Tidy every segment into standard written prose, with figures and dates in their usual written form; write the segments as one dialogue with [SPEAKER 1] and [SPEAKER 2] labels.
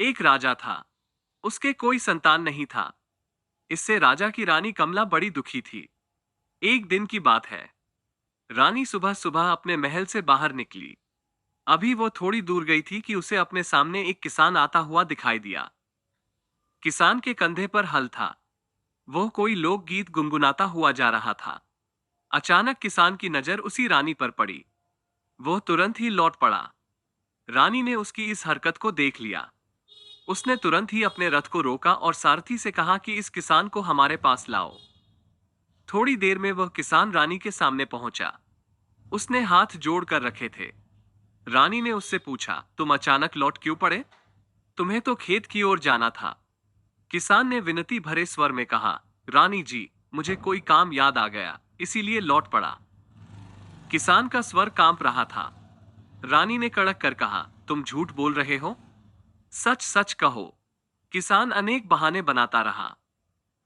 [SPEAKER 1] एक राजा था। उसके कोई संतान नहीं था। इससे राजा की रानी कमला बड़ी दुखी थी। एक दिन की बात है। रानी सुबह सुबह अपने महल से बाहर निकली। अभी वो थोड़ी दूर गई थी कि उसे अपने सामने एक किसान आता हुआ दिखाई दिया। किसान के कंधे पर हल था। वह कोई लोकगीत गुनगुनाता हुआ जा रहा था। अचानक किसान की नजर उसी रानी पर पड़ी। वह तुरंत ही लौट पड़ा। रानी ने उसकी इस हरकत को देख लिया। उसने तुरंत ही अपने रथ को रोका और सारथी से कहा कि इस किसान को हमारे पास लाओ। थोड़ी देर में वह किसान रानी के सामने पहुंचा। उसने हाथ जोड़ कर रखे थे। रानी ने उससे पूछा, तुम अचानक लौट क्यों पड़े? तुम्हें तो खेत की ओर जाना था। किसान ने विनती भरे स्वर में कहा, रानी जी, मुझे कोई काम याद आ गया, इसीलिए लौट पड़ा। किसान का स्वर कांप रहा था। रानी ने कड़क कर कहा, तुम झूठ बोल रहे हो? सच सच कहो। किसान अनेक बहाने बनाता रहा।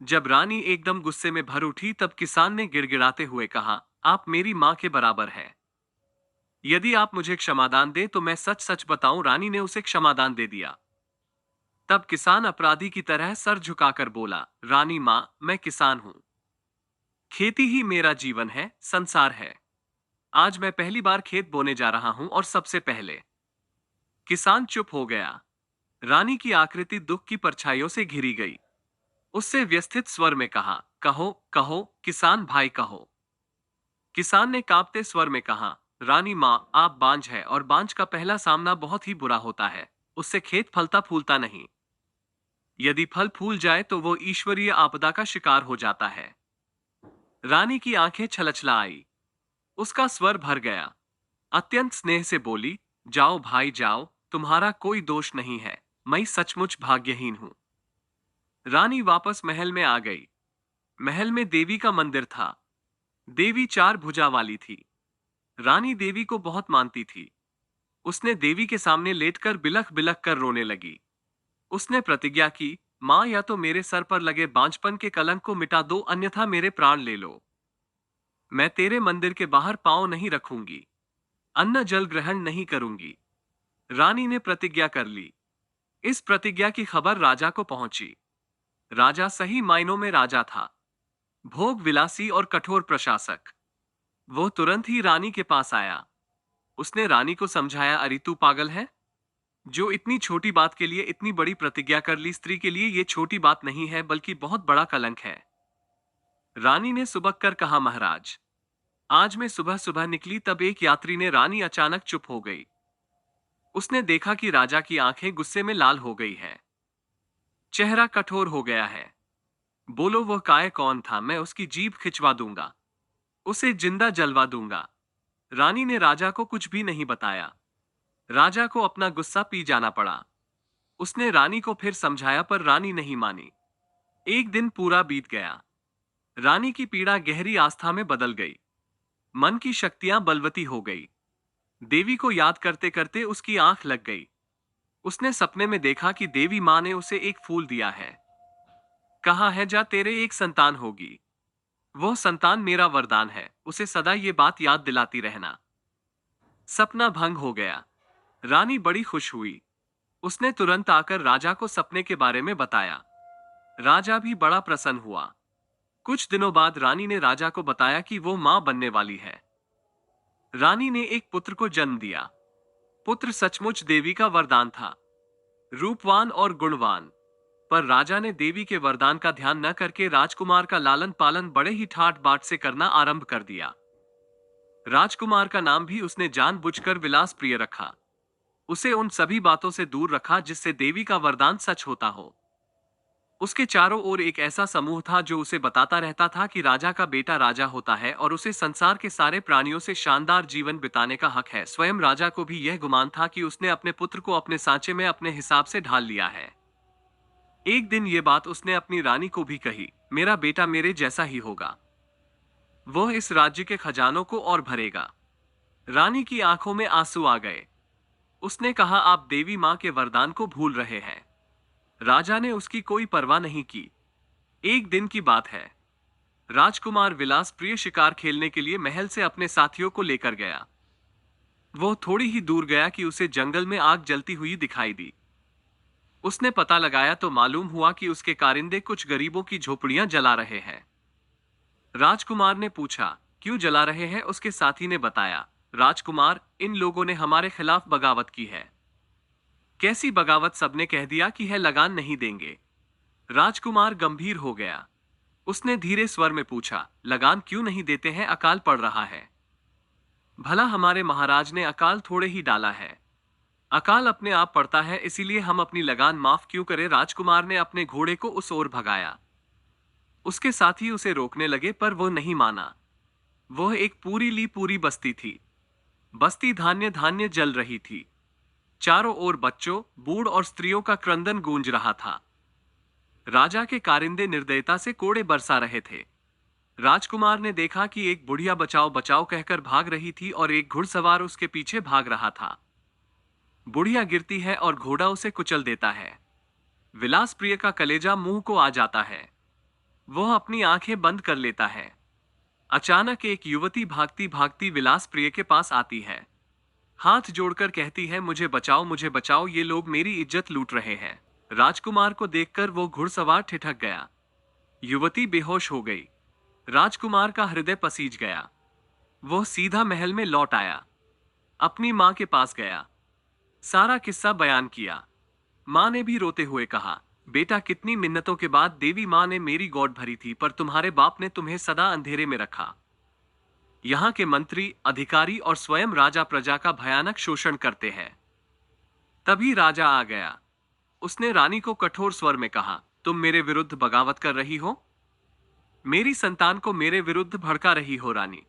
[SPEAKER 1] जब रानी एकदम गुस्से में भर उठी तब किसान ने गिड़गिड़ाते हुए कहा, आप मेरी मां के बराबर है। यदि आप मुझे क्षमादान दे तो मैं सच सच बताऊं। रानी ने उसे क्षमादान दे दिया। तब किसान अपराधी की तरह सर झुकाकर बोला, रानी मां, मैं किसान हूं। खेती ही मेरा जीवन है, संसार है। आज मैं पहली बार खेत बोने जा रहा हूं और सबसे पहले। किसान चुप हो गया। रानी की आकृति दुख की परछाइयों से घिरी गई। उससे व्यस्थित स्वर में कहा, कहो कहो किसान भाई कहो। किसान ने कांपते स्वर में कहा, रानी मां, आप बांझ है और बांझ का पहला सामना बहुत ही बुरा होता है। उससे खेत फलता फूलता नहीं। यदि फल फूल जाए तो वो ईश्वरीय आपदा का शिकार हो जाता है। रानी की आंखें छलछला आई। उसका स्वर भर गया। अत्यंत स्नेह से बोली, जाओ भाई जाओ, तुम्हारा कोई दोष नहीं है। मैं सचमुच भाग्यहीन हूं। रानी वापस महल में आ गई। महल में देवी का मंदिर था। देवी चार भुजा वाली थी। रानी देवी को बहुत मानती थी। उसने देवी के सामने लेटकर बिलख बिलख कर रोने लगी। उसने प्रतिज्ञा की, मां, या तो मेरे सर पर लगे बांझपन के कलंक को मिटा दो, अन्यथा मेरे प्राण ले लो। मैं तेरे मंदिर के बाहर पांव नहीं रखूंगी। अन्न जल ग्रहण नहीं करूंगी। रानी ने प्रतिज्ञा कर ली। इस प्रतिज्ञा की खबर राजा को पहुंची। राजा सही मायनों में राजा था। भोग विलासी और कठोर प्रशासक। वो तुरंत ही रानी के पास आया। उसने रानी को समझाया, अरे तू पागल है? जो इतनी छोटी बात के लिए इतनी बड़ी प्रतिज्ञा कर ली, स्त्री के लिए ये छोटी बात नहीं है बल्कि बहुत बड़ा कलंक है। रानी ने सुबक कर कहा, महाराज, आज मैं सुबह सुबह निकली तब एक यात्री ने। रानी अचानक चुप हो गई। उसने देखा कि राजा की आंखें गुस्से में लाल हो गई है। चेहरा कठोर हो गया है। बोलो, वह काय कौन था? मैं उसकी जीभ खिंचवा दूंगा। उसे जिंदा जलवा दूंगा। रानी ने राजा को कुछ भी नहीं बताया। राजा को अपना गुस्सा पी जाना पड़ा। उसने रानी को फिर समझाया पर रानी नहीं मानी। एक दिन पूरा बीत गया। रानी की पीड़ा गहरी आस्था में बदल गई। मन की शक्तियां बलवती हो गई। देवी को याद करते करते उसकी आंख लग गई। उसने सपने में देखा कि देवी मां ने उसे एक फूल दिया है। कहा है, जा, तेरे एक संतान होगी। वह संतान मेरा वरदान है, उसे सदा ये बात याद दिलाती रहना। सपना भंग हो गया। रानी बड़ी खुश हुई। उसने तुरंत आकर राजा को सपने के बारे में बताया। राजा भी बड़ा प्रसन्न हुआ। कुछ दिनों बाद रानी ने राजा को बताया कि वो मां बनने वाली है। रानी ने एक पुत्र को जन्म दिया। पुत्र सचमुच देवी का वरदान था, रूपवान और गुणवान। पर राजा ने देवी के वरदान का ध्यान न करके राजकुमार का लालन पालन बड़े ही ठाट बाट से करना आरंभ कर दिया। राजकुमार का नाम भी उसने जानबूझकर विलास प्रिय रखा। उसे उन सभी बातों से दूर रखा जिससे देवी का वरदान सच होता हो। उसके चारों ओर एक ऐसा समूह था जो उसे बताता रहता था कि राजा का बेटा राजा होता है और उसे संसार के सारे प्राणियों से शानदार जीवन बिताने का हक है। स्वयं राजा को भी यह गुमान था कि उसने अपने पुत्र को अपने सांचे में अपने हिसाब से ढाल लिया है। एक दिन ये बात उसने अपनी रानी को भी कही, मेरा बेटा मेरे जैसा ही होगा। वह इस राज्य के खजानों को और भरेगा। रानी की आंखों में आंसू आ गए। उसने कहा, आप देवी मां के वरदान को भूल रहे हैं। राजा ने उसकी कोई परवाह नहीं की। एक दिन की बात है। राजकुमार विलास प्रिय शिकार खेलने के लिए महल से अपने साथियों को लेकर गया। वो थोड़ी ही दूर गया कि उसे जंगल में आग जलती हुई दिखाई दी। उसने पता लगाया तो मालूम हुआ कि उसके कारिंदे कुछ गरीबों की झोपड़ियां जला रहे हैं। राजकुमार ने पूछा, क्यों जला रहे हैं? उसके साथी ने बताया, राजकुमार, इन लोगों ने हमारे खिलाफ बगावत की है। कैसी बगावत? सबने कह दिया कि है लगान नहीं देंगे। राजकुमार गंभीर हो गया। उसने धीरे स्वर में पूछा, लगान क्यों नहीं देते हैं? अकाल पड़ रहा है। भला हमारे महाराज ने अकाल थोड़े ही डाला है। अकाल अपने आप पड़ता है, इसीलिए हम अपनी लगान माफ क्यों करें? राजकुमार ने अपने घोड़े को उस ओर भगाया। उसके साथी उसे रोकने लगे पर वो नहीं माना। वह एक पूरी बस्ती थी। बस्ती धान्य धान्य जल रही थी। चारों ओर बच्चों, बूढ़ और स्त्रियों का क्रंदन गूंज रहा था। राजा के कारिंदे निर्दयता से कोड़े बरसा रहे थे। राजकुमार ने देखा कि एक बुढ़िया बचाओ बचाओ कहकर भाग रही थी और एक घुड़सवार उसके पीछे भाग रहा था। बुढ़िया गिरती है और घोड़ा उसे कुचल देता है। विलास प्रिय का कलेजा मुंह को आ जाता है। वह अपनी आंखें बंद कर लेता है। अचानक एक युवती भागती भागती विलास प्रिय के पास आती है। हाथ जोड़कर कहती है, मुझे बचाओ, ये लोग मेरी इज्जत लूट रहे हैं। राजकुमार को देखकर वो घुड़सवार ठिठक गया। युवती बेहोश हो गई। राजकुमार का हृदय पसीज गया। वह सीधा महल में लौट आया। अपनी मां के पास गया। सारा किस्सा बयान किया। मां ने भी रोते हुए कहा, बेटा, कितनी मिन्नतों के बाद देवी मां ने मेरी गोद भरी थी, पर तुम्हारे बाप ने तुम्हें सदा अंधेरे में रखा। यहाँ के मंत्री, अधिकारी और स्वयं राजा प्रजा का भयानक शोषण करते हैं। तभी राजा आ गया। उसने रानी को कठोर स्वर में कहा, तुम मेरे विरुद्ध बगावत कर रही हो? मेरी संतान को मेरे विरुद्ध भड़का रही हो रानी।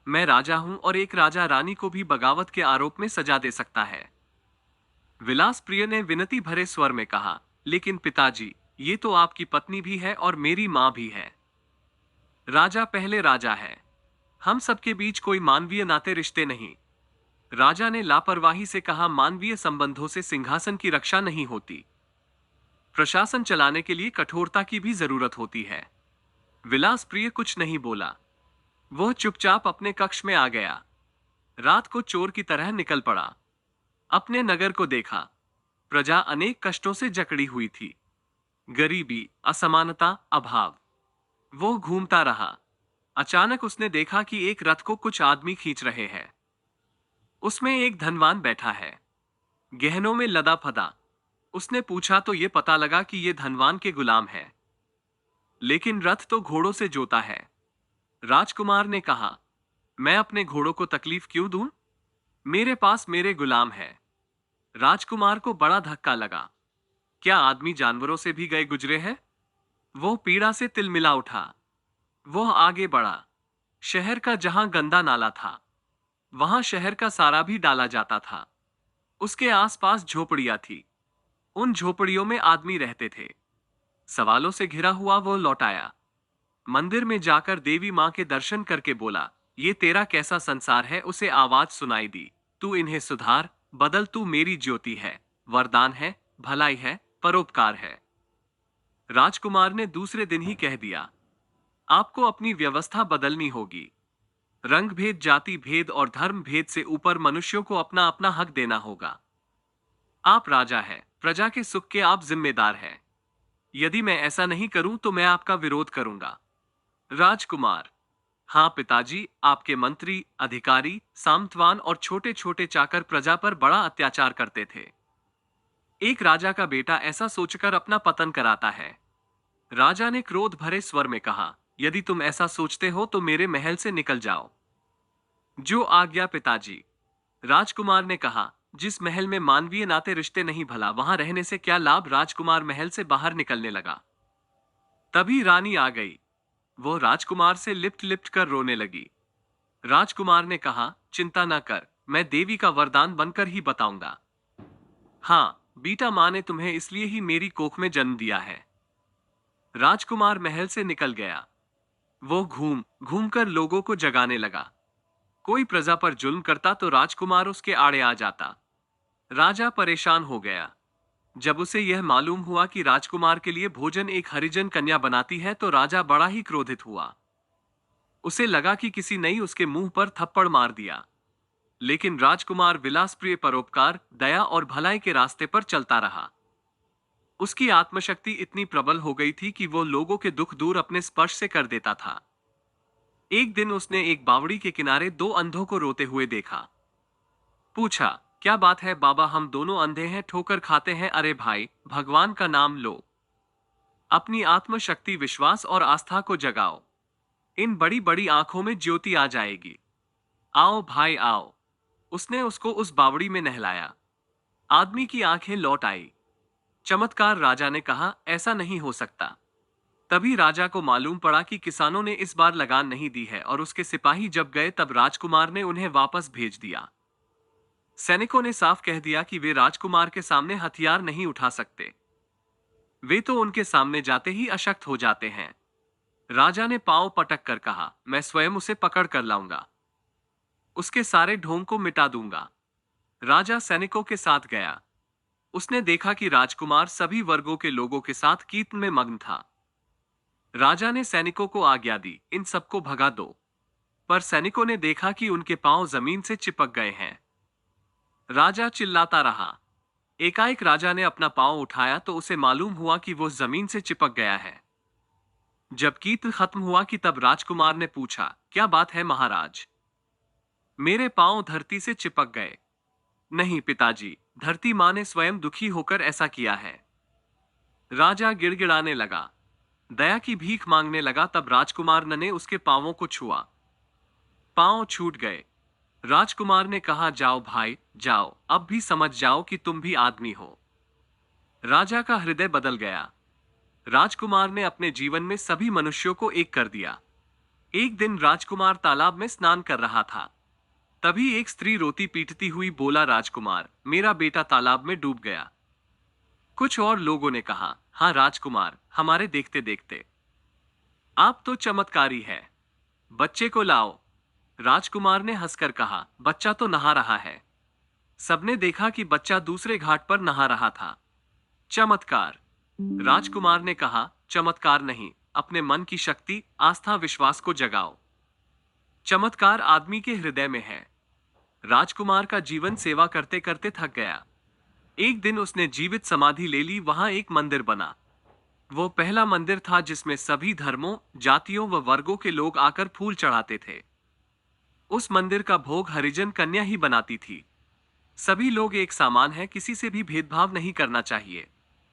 [SPEAKER 1] मैं राजा हूं और एक राजा रानी को भी बगावत के आरोप में सजा दे सकता है। विलास प्रिय ने विनती भरे स्वर में कहा, लेकिन पिताजी, ये तो आपकी पत्नी भी है और मेरी मां भी है। राजा पहले राजा है। हम सबके बीच कोई मानवीय नाते रिश्ते नहीं। राजा ने लापरवाही से कहा, मानवीय संबंधों से सिंहासन की रक्षा नहीं होती। प्रशासन चलाने के लिए कठोरता की भी जरूरत होती है। विलास प्रिय कुछ नहीं बोला। वह चुपचाप अपने कक्ष में आ गया। रात को चोर की तरह निकल पड़ा। अपने नगर को देखा। प्रजा अनेक कष्टों से जकड़ी हुई थी। गरीबी, असमानता, अभाव। वो घूमता रहा। अचानक उसने देखा कि एक रथ को कुछ आदमी खींच रहे हैं। उसमें एक धनवान बैठा है, गहनों में लदा फदा। उसने पूछा तो ये पता लगा कि ये धनवान के गुलाम है, लेकिन रथ तो घोड़ों से जोता है। राजकुमार ने कहा, मैं अपने घोड़ों को तकलीफ क्यों दूं? मेरे पास मेरे गुलाम है। राजकुमार को बड़ा धक्का लगा। क्या आदमी जानवरों से भी गए गुजरे हैं? वो पीड़ा से तिलमिला उठा। वह आगे बढ़ा। शहर का जहां गंदा नाला था, वहां शहर का सारा भी डाला जाता था। उसके आसपास झोपड़ियां थी। उन झोपड़ियों में आदमी रहते थे। सवालों से घिरा हुआ वो लौट आया। मंदिर में जाकर देवी मां के दर्शन करके बोला, ये तेरा कैसा संसार है? उसे आवाज सुनाई दी, तू इन्हें सुधार, बदल, तू मेरी ज्योति है, वरदान है, भलाई है, परोपकार है। राजकुमार ने दूसरे दिन ही कह दिया, आपको अपनी व्यवस्था बदलनी होगी। रंग भेद, जाति भेद और धर्म भेद से ऊपर मनुष्यों को अपना अपना हक देना होगा। आप राजा हैं, प्रजा के सुख के आप जिम्मेदार हैं। यदि मैं ऐसा नहीं करूं तो मैं आपका विरोध करूंगा। राजकुमार, हाँ पिताजी, आपके मंत्री, अधिकारी, सामंतवान और छोटे छोटे चाकर प्रजा पर बड़ा अत्याचार करते थे। एक राजा का बेटा ऐसा सोचकर अपना पतन कराता है। राजा ने क्रोध भरे स्वर में कहा, यदि तुम ऐसा सोचते हो तो मेरे महल से निकल जाओ। जो आज्ञा पिताजी। राजकुमार ने कहा, जिस महल में मानवीय नाते रिश्ते नहीं, भला वहां रहने से क्या लाभ? राजकुमार महल से बाहर निकलने लगा। तभी रानी आ गई। वो राजकुमार से लिपट लिपट कर रोने लगी। राजकुमार ने कहा, चिंता न कर, मैं देवी का वरदान बनकर ही बताऊंगा। हाँ बेटा, मां ने तुम्हें इसलिए ही मेरी कोख में जन्म दिया है। राजकुमार महल से निकल गया। वो घूम घूम कर लोगों को जगाने लगा। कोई प्रजा पर जुल्म करता तो राजकुमार उसके आड़े आ जाता। राजा परेशान हो गया। जब उसे यह मालूम हुआ कि राजकुमार के लिए भोजन एक हरिजन कन्या बनाती है तो राजा बड़ा ही क्रोधित हुआ। उसे लगा कि किसी ने उसके मुंह पर थप्पड़ मार दिया। लेकिन राजकुमार विलासप्रिय, परोपकार, दया और भलाई के रास्ते पर चलता रहा। उसकी आत्मशक्ति इतनी प्रबल हो गई थी कि वो लोगों के दुख दूर अपने स्पर्श से कर देता था। एक दिन उसने एक बावड़ी के किनारे दो अंधों को रोते हुए देखा। पूछा, क्या बात है बाबा, हम दोनों अंधे हैं, ठोकर खाते हैं। अरे भाई, भगवान का नाम लो, अपनी आत्मशक्ति, विश्वास और आस्था को जगाओ। इन बड़ी बड़ी आंखों में ज्योति आ जाएगी। आओ भाई आओ। उसने उसको उस बावड़ी में नहलाया। आदमी की आंखें लौट आई। चमत्कार, राजा ने कहा, ऐसा नहीं हो सकता। तभी राजा को मालूम पड़ा कि किसानों ने इस बार लगान नहीं दी है और उसके सिपाही जब गए तब राजकुमार ने उन्हें वापस भेज दिया। सैनिकों ने साफ कह दिया कि वे राजकुमार के सामने हथियार नहीं उठा सकते। वे तो उनके सामने जाते ही अशक्त हो जाते हैं। राजा ने पांव पटक कर कहा, मैं स्वयं उसे पकड़ कर लाऊंगा, उसके सारे ढोंग को मिटा दूंगा। राजा सैनिकों के साथ गया। उसने देखा कि राजकुमार सभी वर्गों के लोगों के साथ कीर्तन में मग्न था। राजा ने सैनिकों को आज्ञा दी, इन सबको भगा दो। पर सैनिकों ने देखा कि उनके पांव जमीन से चिपक गए हैं। राजा चिल्लाता रहा। एकाएक राजा ने अपना पांव उठाया तो उसे मालूम हुआ कि वो जमीन से चिपक गया है। जब कीर्तन खत्म हुआ कि तब राजकुमार ने पूछा, क्या बात है महाराज, मेरे पांव धरती से चिपक गए। नहीं पिताजी, धरती मां ने स्वयं दुखी होकर ऐसा किया है। राजा गिड़गिड़ाने लगा, दया की भीख मांगने लगा। तब राजकुमार ने उसके पांवों को छुआ। पांव छूट गए। राजकुमार ने कहा, जाओ भाई जाओ, अब भी समझ जाओ कि तुम भी आदमी हो। राजा का हृदय बदल गया। राजकुमार ने अपने जीवन में सभी मनुष्यों को एक कर दिया। एक दिन राजकुमार तालाब में स्नान कर रहा था। तभी एक स्त्री रोती पीटती हुई बोला, राजकुमार, मेरा बेटा तालाब में डूब गया। कुछ और लोगों ने कहा, हाँ राजकुमार, हमारे देखते देखते आप तो चमत्कारी है, बच्चे को लाओ। राजकुमार ने हंसकर कहा, बच्चा तो नहा रहा है। सबने देखा कि बच्चा दूसरे घाट पर नहा रहा था। चमत्कार। राजकुमार ने कहा, चमत्कार नहीं, अपने मन की शक्ति, आस्था, विश्वास को जगाओ। चमत्कार आदमी के हृदय में है। राजकुमार का जीवन सेवा करते करते थक गया। एक दिन उसने जीवित समाधि ले ली। वहां एक मंदिर बना। वो पहला मंदिर था जिसमें सभी धर्मों, जातियों व वर्गों के लोग आकर फूल चढ़ाते थे। उस मंदिर का भोग हरिजन कन्या ही बनाती थी। सभी लोग एक समान हैं, किसी से भी भेदभाव नहीं करना चाहिए।